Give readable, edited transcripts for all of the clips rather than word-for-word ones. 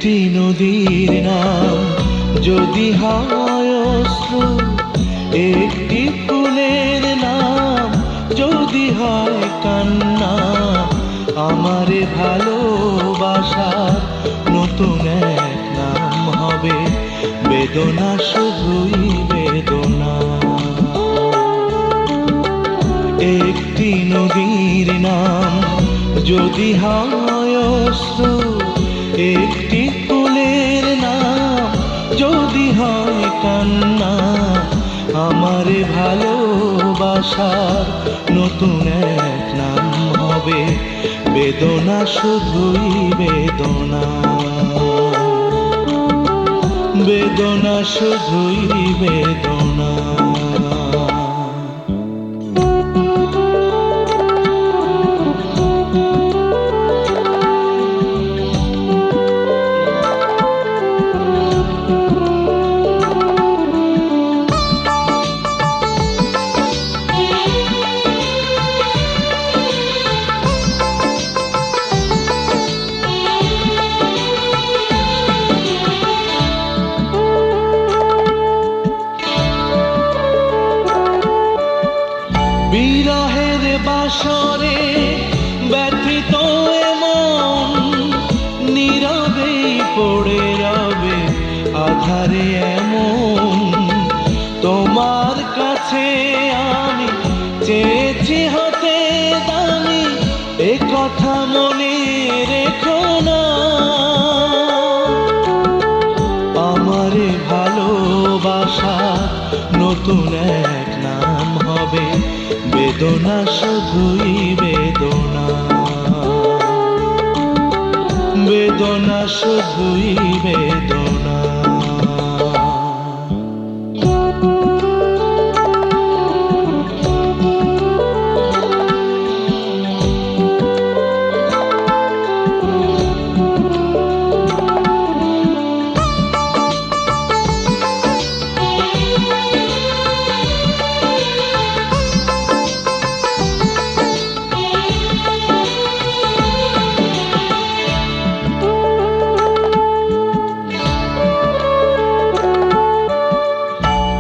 একটি নদীর নাম যদি হয় অশ্রু, একটি ফুলের নাম যদি হয় কান্না, আমারে ভালোবাসার নতুন এক নাম হবে বেদনা, শুধুই বেদনা। একটি নদীর নাম যদি হয় অশ্রু, একটি ফুলের নাম যদি হয় কান্না, আমারে ভালোবাসার নতুন এক নাম হবে বেদনা, শুধুই বেদনা। বেদনা, শুধুই বেদনা। বিরহের বাসরে ব্যথিত এমন নীরবেই পড়ে রবে আধারে এমন। তোমার কাছে আমি চেয়েছি হতে দামি, এ কথা মনে রেখো না। আমারে ভালোবাসা নতুন এক নাম হবে বেদনা, শুধুই বেদনা। বেদনা, শুধুই বেদনা।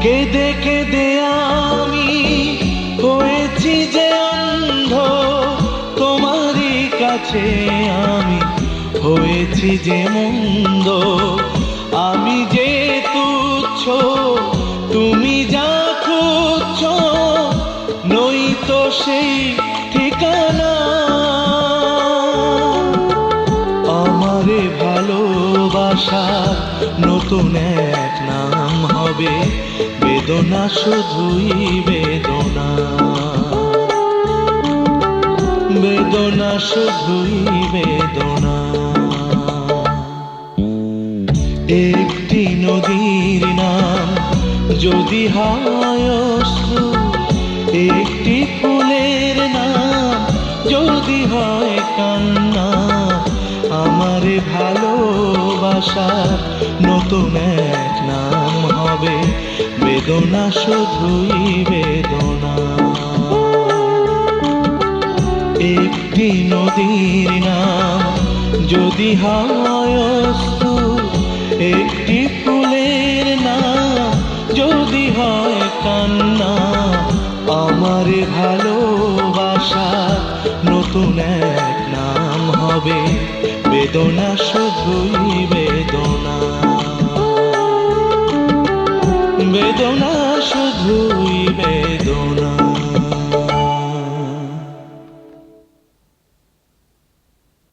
কেঁদে কেঁদে আমি হয়েছি যে অন্ধ, তোমারই কাছে আমি হয়েছি যে মন্দ। আমি যে তুচ্ছ, তুমি যা খুঁজছ, নই তো সেই ঠিকানা। আমারে ভালোবাসার নতুন এক নাম হবে বেদনা, শুধুই বেদনা। বেদনা, শুধুই বেদনা। একটি নদীর নাম যদি হয় অশ্রু, একটি ফুলের নাম যদি হয় কান্না, আমারে ভালোবাসার নতুন এক নাম হবে বেদনা, শুধুই বেদনা। একটি নদীর নাম যদি হয় অশ্রু, একটি ফুলের নাম যদি হয় কান্না, আমারে ভালোবাসার নতুন এক নাম হবে বেদনা, শুধুই